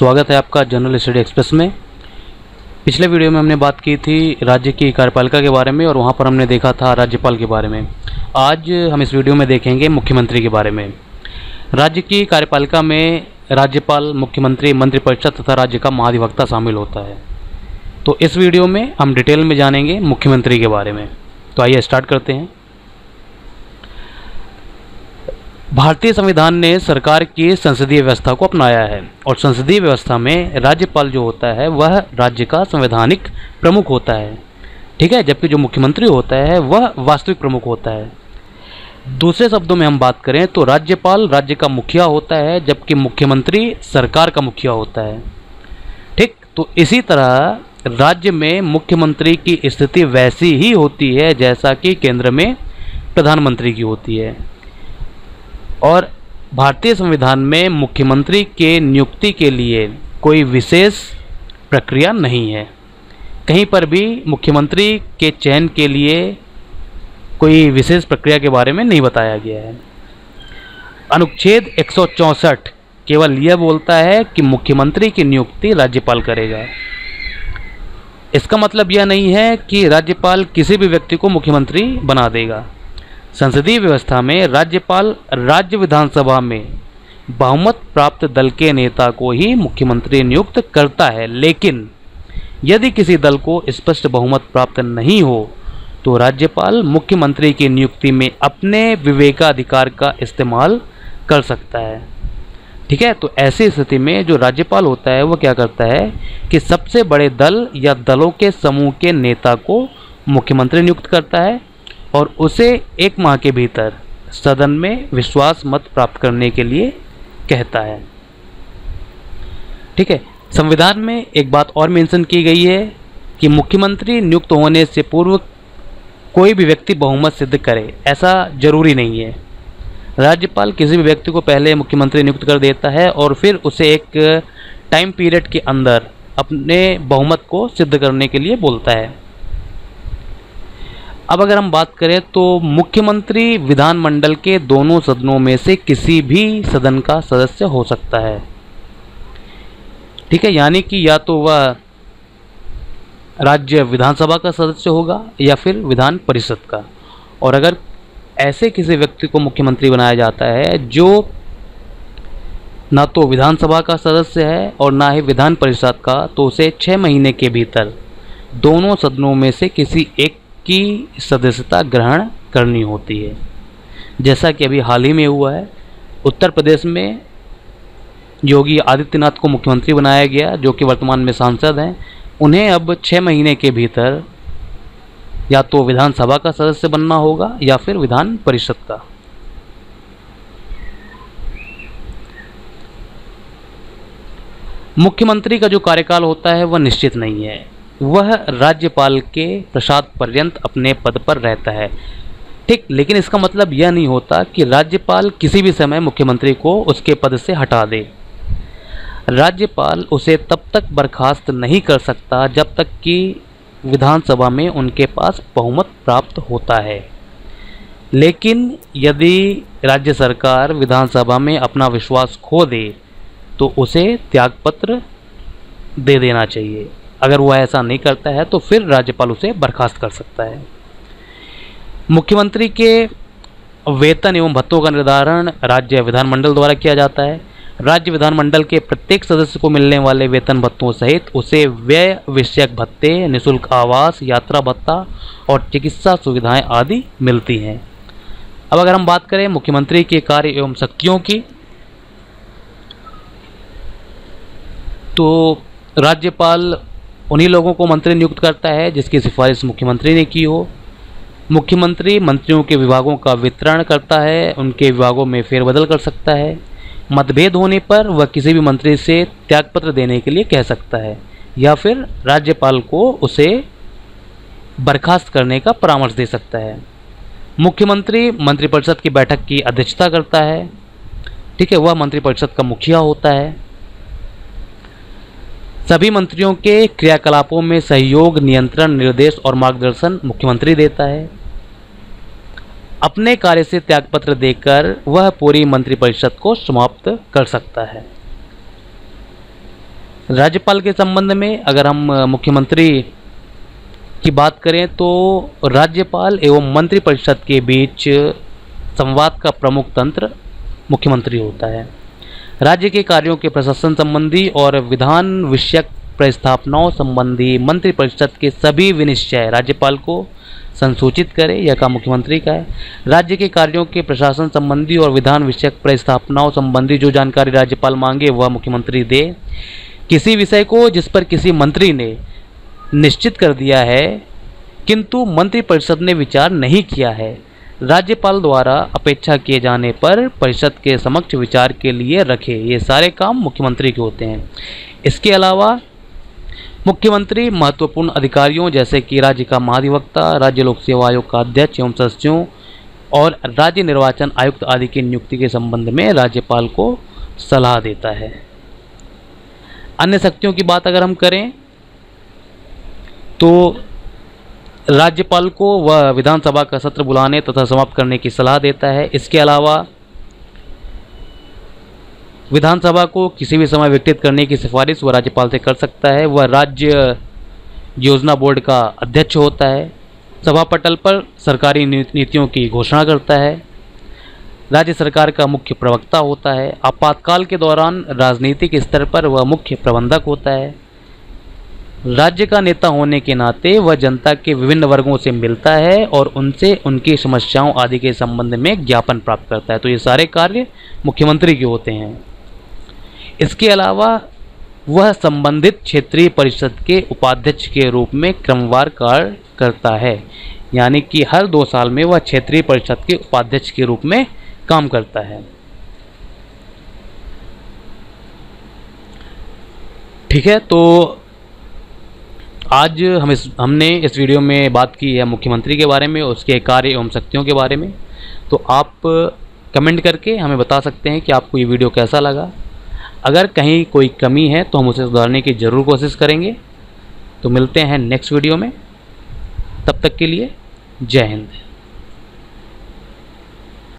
स्वागत है आपका जनरल स्टडी एक्सप्रेस में। पिछले वीडियो में हमने बात की थी राज्य की कार्यपालिका के बारे में और वहाँ पर हमने देखा था राज्यपाल के बारे में। आज हम इस वीडियो में देखेंगे मुख्यमंत्री के बारे में। राज्य की कार्यपालिका में राज्यपाल, मुख्यमंत्री, मंत्रिपरिषद तथा राज्य का महाधिवक्ता शामिल होता है। तो इस वीडियो में हम डिटेल में जानेंगे मुख्यमंत्री के बारे में। तो आइए स्टार्ट करते हैं। भारतीय संविधान ने सरकार की संसदीय व्यवस्था को अपनाया है और संसदीय व्यवस्था में राज्यपाल जो होता है वह राज्य का संवैधानिक प्रमुख होता है, ठीक है, जबकि जो मुख्यमंत्री होता है वह वास्तविक प्रमुख होता है। दूसरे शब्दों में हम बात करें तो राज्यपाल राज्य का मुखिया होता है जबकि मुख्यमंत्री सरकार का मुखिया होता है, ठीक। तो इसी तरह राज्य में मुख्यमंत्री की स्थिति वैसी ही होती है जैसा कि केंद्र में प्रधानमंत्री की होती है। और भारतीय संविधान में मुख्यमंत्री के नियुक्ति के लिए कोई विशेष प्रक्रिया नहीं है। कहीं पर भी मुख्यमंत्री के चयन के लिए कोई विशेष प्रक्रिया के बारे में नहीं बताया गया है। अनुच्छेद 164 केवल यह बोलता है कि मुख्यमंत्री की नियुक्ति राज्यपाल करेगा। इसका मतलब यह नहीं है कि राज्यपाल किसी भी व्यक्ति को मुख्यमंत्री बना देगा। संसदीय व्यवस्था में राज्यपाल राज्य विधानसभा में बहुमत प्राप्त दल के नेता को ही मुख्यमंत्री नियुक्त करता है, लेकिन यदि किसी दल को स्पष्ट बहुमत प्राप्त नहीं हो तो राज्यपाल मुख्यमंत्री की नियुक्ति में अपने विवेकाधिकार का इस्तेमाल कर सकता है, ठीक है। तो ऐसी स्थिति में जो राज्यपाल होता है वह क्या करता है कि सबसे बड़े दल या दलों के समूह के नेता को मुख्यमंत्री नियुक्त करता है और उसे 1 माह के भीतर सदन में विश्वास मत प्राप्त करने के लिए कहता है, ठीक है। संविधान में एक बात और मेंशन की गई है कि मुख्यमंत्री नियुक्त होने से पूर्व कोई भी व्यक्ति बहुमत सिद्ध करे, ऐसा जरूरी नहीं है। राज्यपाल किसी भी व्यक्ति को पहले मुख्यमंत्री नियुक्त कर देता है और फिर उसे एक टाइम पीरियड के अंदर अपने बहुमत को सिद्ध करने के लिए बोलता है। अब अगर हम बात करें तो मुख्यमंत्री विधानमंडल के दोनों सदनों में से किसी भी सदन का सदस्य हो सकता है, ठीक है। यानी कि या तो वह राज्य विधानसभा का सदस्य होगा या फिर विधान परिषद का। और अगर ऐसे किसी व्यक्ति को मुख्यमंत्री बनाया जाता है जो ना तो विधानसभा का सदस्य है और ना ही विधान परिषद का, तो उसे 6 महीने के भीतर दोनों सदनों में से किसी एक की सदस्यता ग्रहण करनी होती है। जैसा कि अभी हाल ही में हुआ है, उत्तर प्रदेश में योगी आदित्यनाथ को मुख्यमंत्री बनाया गया, जो कि वर्तमान में सांसद हैं। उन्हें अब 6 महीने के भीतर या तो विधानसभा का सदस्य बनना होगा या फिर विधान परिषद का। मुख्यमंत्री का जो कार्यकाल होता है वह निश्चित नहीं है, वह राज्यपाल के प्रसाद पर्यंत अपने पद पर रहता है, ठीक। लेकिन इसका मतलब यह नहीं होता कि राज्यपाल किसी भी समय मुख्यमंत्री को उसके पद से हटा दे। राज्यपाल उसे तब तक बर्खास्त नहीं कर सकता जब तक कि विधानसभा में उनके पास बहुमत प्राप्त होता है। लेकिन यदि राज्य सरकार विधानसभा में अपना विश्वास खो दे तो उसे त्यागपत्र दे देना चाहिए। अगर वह ऐसा नहीं करता है तो फिर राज्यपाल उसे बर्खास्त कर सकता है। मुख्यमंत्री के वेतन एवं भत्तों का निर्धारण राज्य विधानमंडल द्वारा किया जाता है। राज्य विधानमंडल के प्रत्येक सदस्य को मिलने वाले वेतन भत्तों सहित उसे व्यय विषयक भत्ते, निःशुल्क आवास, यात्रा भत्ता और चिकित्सा सुविधाएं आदि मिलती हैं। अब अगर हम बात करें मुख्यमंत्री के कार्य एवं शक्तियों की, तो राज्यपाल उन्हीं लोगों को मंत्री नियुक्त करता है जिसकी सिफारिश मुख्यमंत्री ने की हो। मुख्यमंत्री मंत्रियों के विभागों का वितरण करता है, उनके विभागों में फेरबदल कर सकता है। मतभेद होने पर वह किसी भी मंत्री से त्यागपत्र देने के लिए कह सकता है या फिर राज्यपाल को उसे बर्खास्त करने का परामर्श दे सकता है। मुख्यमंत्री मंत्रिपरिषद की बैठक की अध्यक्षता करता है, ठीक है, वह मंत्रिपरिषद का मुखिया होता है। सभी मंत्रियों के क्रियाकलापों में सहयोग, नियंत्रण, निर्देश और मार्गदर्शन मुख्यमंत्री देता है। अपने कार्य से त्यागपत्र देकर वह पूरी मंत्रिपरिषद को समाप्त कर सकता है। राज्यपाल के संबंध में अगर हम मुख्यमंत्री की बात करें तो राज्यपाल एवं मंत्रिपरिषद के बीच संवाद का प्रमुख तंत्र मुख्यमंत्री होता है। राज्य के कार्यों के प्रशासन संबंधी और विधान विषयक प्रस्तावनाओं संबंधी मंत्रिपरिषद के सभी विनिश्चय राज्यपाल को संसूचित करे, यह काम मुख्यमंत्री का है। राज्य के कार्यों के प्रशासन संबंधी और विधान विषयक प्रस्तावनाओं संबंधी जो जानकारी राज्यपाल मांगे वह मुख्यमंत्री दे। किसी विषय को जिस पर किसी मंत्री ने निश्चित कर दिया है किंतु मंत्रिपरिषद ने विचार नहीं किया है, राज्यपाल द्वारा अपेक्षा किए जाने पर परिषद के समक्ष विचार के लिए रखे। ये सारे काम मुख्यमंत्री के होते हैं। इसके अलावा मुख्यमंत्री महत्वपूर्ण अधिकारियों जैसे कि राज्य का महाधिवक्ता, राज्य लोक सेवा आयोग का अध्यक्ष एवं सदस्यों और राज्य निर्वाचन आयुक्त आदि की नियुक्ति के संबंध में राज्यपाल को सलाह देता है। अन्य शक्तियों की बात अगर हम करें तो राज्यपाल को वह विधानसभा का सत्र बुलाने तथा समाप्त करने की सलाह देता है। इसके अलावा विधानसभा को किसी भी समय विघटित करने की सिफारिश वह राज्यपाल से कर सकता है। वह राज्य योजना बोर्ड का अध्यक्ष होता है। सभा पटल पर सरकारी नीतियों की घोषणा करता है। राज्य सरकार का मुख्य प्रवक्ता होता है। आपातकाल के दौरान राजनीतिक स्तर पर वह मुख्य प्रबंधक होता है। राज्य का नेता होने के नाते वह जनता के विभिन्न वर्गों से मिलता है और उनसे उनकी समस्याओं आदि के संबंध में ज्ञापन प्राप्त करता है। तो ये सारे कार्य मुख्यमंत्री के होते हैं। इसके अलावा वह संबंधित क्षेत्रीय परिषद के उपाध्यक्ष के रूप में क्रमवार कार्य करता है, यानी कि हर 2 साल में वह क्षेत्रीय परिषद के उपाध्यक्ष के रूप में काम करता है। ठीक है, तो आज हमने इस वीडियो में बात की है मुख्यमंत्री के बारे में, उसके कार्य एवं शक्तियों के बारे में। तो आप कमेंट करके हमें बता सकते हैं कि आपको ये वीडियो कैसा लगा। अगर कहीं कोई कमी है तो हम उसे सुधारने की ज़रूर कोशिश करेंगे। तो मिलते हैं नेक्स्ट वीडियो में, तब तक के लिए जय हिंद।